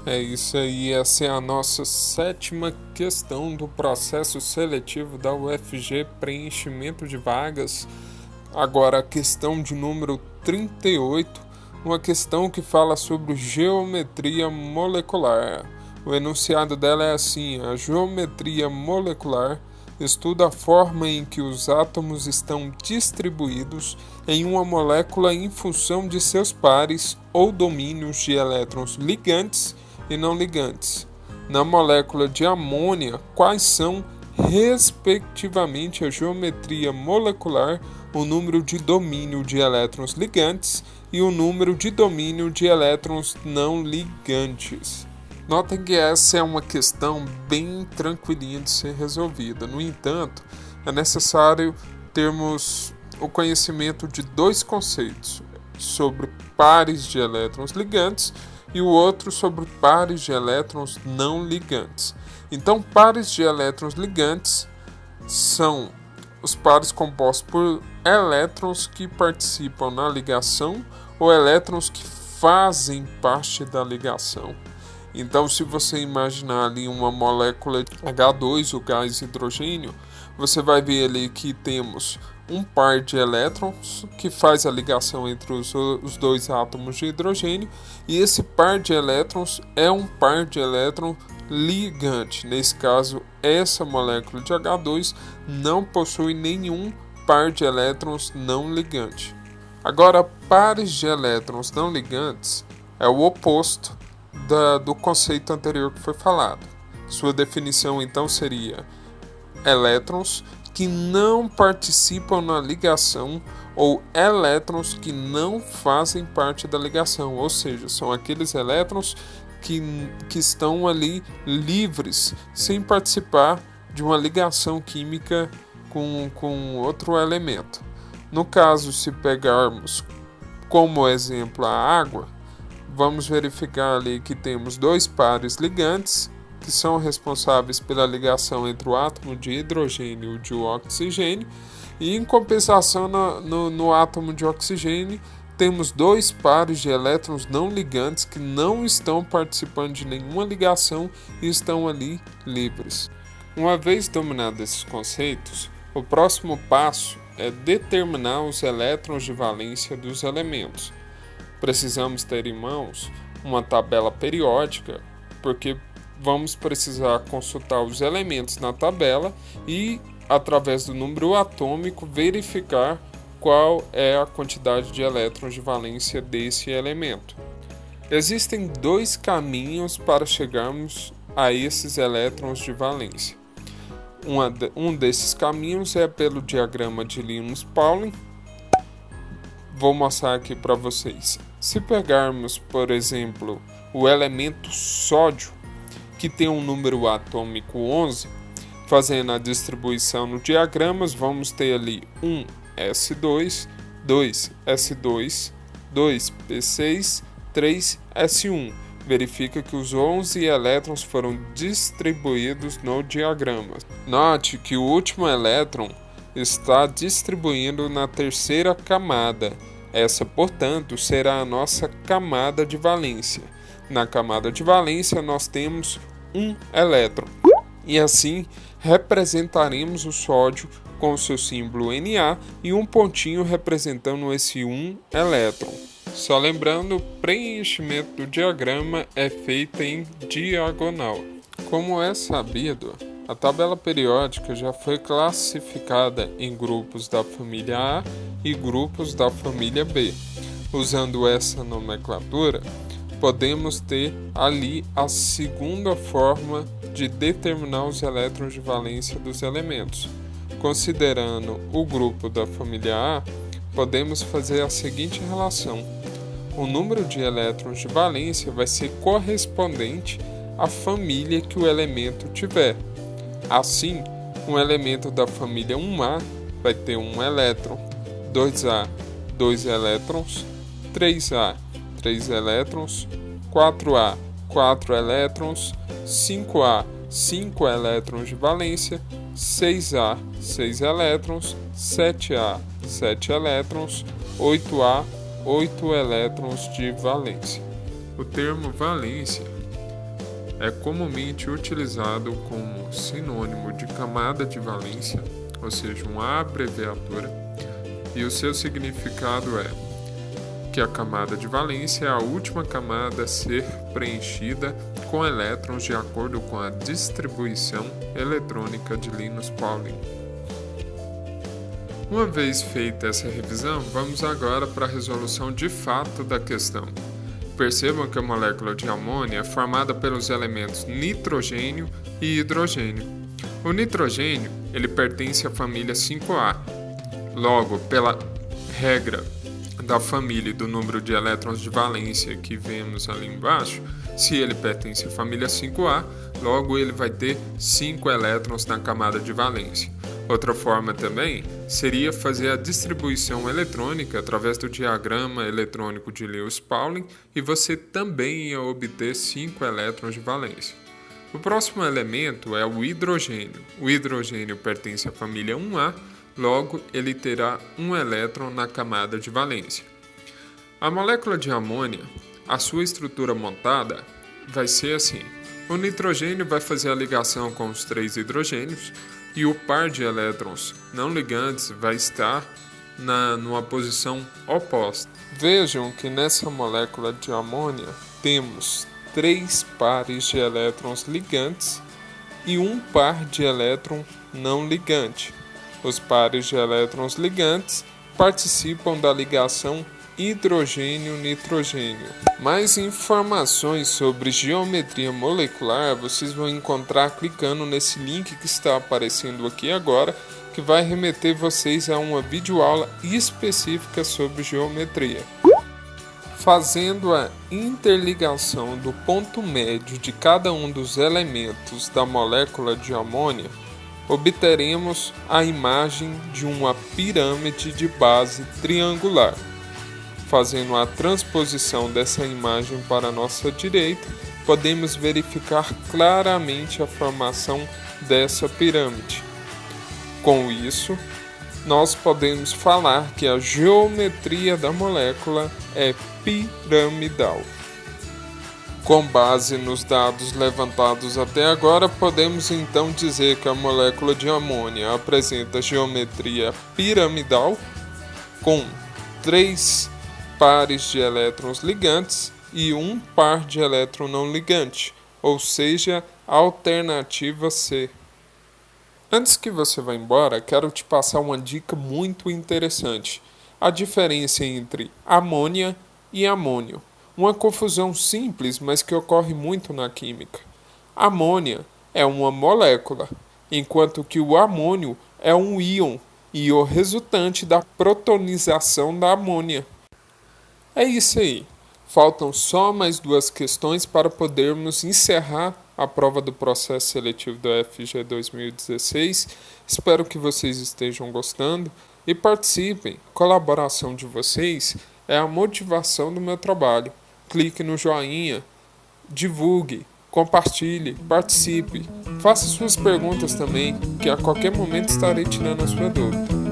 É isso aí, essa é a nossa sétima questão do processo seletivo da UFG, preenchimento de vagas. Agora a questão de número 38, uma questão que fala sobre geometria molecular. O enunciado dela é assim: a geometria molecular estuda a forma em que os átomos estão distribuídos em uma molécula em função de seus pares ou domínios de elétrons ligantes e não ligantes. Na molécula de amônia, quais são, respectivamente, a geometria molecular, o número de domínio de elétrons ligantes e o número de domínio de elétrons não ligantes? Notem que essa é uma questão bem tranquilinha de ser resolvida. No entanto, é necessário termos o conhecimento de dois conceitos, sobre pares de elétrons ligantes e o outro sobre pares de elétrons não ligantes. Então, pares de elétrons ligantes são os pares compostos por elétrons que participam na ligação ou elétrons que fazem parte da ligação. Então, se você imaginar ali uma molécula H2, o gás hidrogênio, você vai ver ali que temos um par de elétrons que faz a ligação entre os dois átomos de hidrogênio, e esse par de elétrons é um par de elétron ligante. Nesse caso, essa molécula de H2 não possui nenhum par de elétrons não ligante. Agora, pares de elétrons não ligantes é o oposto do conceito anterior que foi falado. Sua definição então seria elétrons que não participam na ligação ou elétrons que não fazem parte da ligação, ou seja, são aqueles elétrons que estão ali livres, sem participar de uma ligação química com outro elemento. No caso, se pegarmos como exemplo a água, vamos verificar ali que temos dois pares ligantes, que são responsáveis pela ligação entre o átomo de hidrogênio e o de oxigênio, e em compensação no átomo de oxigênio temos dois pares de elétrons não ligantes que não estão participando de nenhuma ligação e estão ali livres. Uma vez dominados esses conceitos, o próximo passo é determinar os elétrons de valência dos elementos. Precisamos ter em mãos uma tabela periódica, porque vamos precisar consultar os elementos na tabela e, através do número atômico, verificar qual é a quantidade de elétrons de valência desse elemento. Existem dois caminhos para chegarmos a esses elétrons de valência. Um desses caminhos é pelo diagrama de Linus-Pauling. Vou mostrar aqui para vocês. Se pegarmos, por exemplo, o elemento sódio, que tem um número atômico 11, fazendo a distribuição no diagrama, vamos ter ali 1s2, 2s2, 2p6, 3s1. Verifica que os 11 elétrons foram distribuídos no diagrama. Note que o último elétron está distribuindo na terceira camada. Essa, portanto, será a nossa camada de valência. Na camada de valência, nós temos um elétron. E assim, representaremos o sódio com o seu símbolo Na e um pontinho representando esse um elétron. Só lembrando, o preenchimento do diagrama é feito em diagonal. Como é sabido, a tabela periódica já foi classificada em grupos da família A e grupos da família B. Usando essa nomenclatura, podemos ter ali a segunda forma de determinar os elétrons de valência dos elementos. Considerando o grupo da família A, podemos fazer a seguinte relação: o número de elétrons de valência vai ser correspondente à família que o elemento tiver. Assim, um elemento da família 1A vai ter um elétron, 2A, 2 elétrons, 3A, 3 elétrons, 4A, 4 elétrons, 5A, 5 elétrons de valência, 6A, 6 elétrons, 7A, 7 elétrons, 8A, 8 elétrons de valência. O termo valência é comumente utilizado como sinônimo de camada de valência, ou seja, uma abreviatura, e o seu significado é que a camada de valência é a última camada a ser preenchida com elétrons de acordo com a distribuição eletrônica de Linus Pauling. Uma vez feita essa revisão, vamos agora para a resolução de fato da questão. Percebam que a molécula de amônia é formada pelos elementos nitrogênio e hidrogênio. O nitrogênio ele pertence à família 5A. Logo, pela regra da família e do número de elétrons de valência que vemos ali embaixo, se ele pertence à família 5A, logo ele vai ter 5 elétrons na camada de valência. Outra forma também seria fazer a distribuição eletrônica através do diagrama eletrônico de Linus Pauling e você também ia obter 5 elétrons de valência. O próximo elemento é o hidrogênio. O hidrogênio pertence à família 1A, logo ele terá um elétron na camada de valência. A molécula de amônia, a sua estrutura montada vai ser assim. O nitrogênio vai fazer a ligação com os 3 hidrogênios e o par de elétrons não ligantes vai estar numa posição oposta. Vejam que nessa molécula de amônia temos 3 pares de elétrons ligantes e um par de elétron não ligante. Os pares de elétrons ligantes participam da ligação hidrogênio-nitrogênio. Mais informações sobre geometria molecular vocês vão encontrar clicando nesse link que está aparecendo aqui agora, que vai remeter vocês a uma videoaula específica sobre geometria. Fazendo a interligação do ponto médio de cada um dos elementos da molécula de amônia, obteremos a imagem de uma pirâmide de base triangular. Fazendo a transposição dessa imagem para a nossa direita, podemos verificar claramente a formação dessa pirâmide. Com isso, nós podemos falar que a geometria da molécula é piramidal. Com base nos dados levantados até agora, podemos então dizer que a molécula de amônia apresenta geometria piramidal com 3 pares de elétrons ligantes e um par de elétron não ligante, ou seja, alternativa C. Antes que você vá embora, quero te passar uma dica muito interessante. A diferença entre amônia e amônio. Uma confusão simples, mas que ocorre muito na química. Amônia é uma molécula, enquanto que o amônio é um íon e o resultante da protonização da amônia. É isso aí. Faltam só mais 2 questões para podermos encerrar a prova do processo seletivo da UFG 2016. Espero que vocês estejam gostando e participem. A colaboração de vocês é a motivação do meu trabalho. Clique no joinha, divulgue, compartilhe, participe. Faça suas perguntas também, que a qualquer momento estarei tirando a sua dúvida.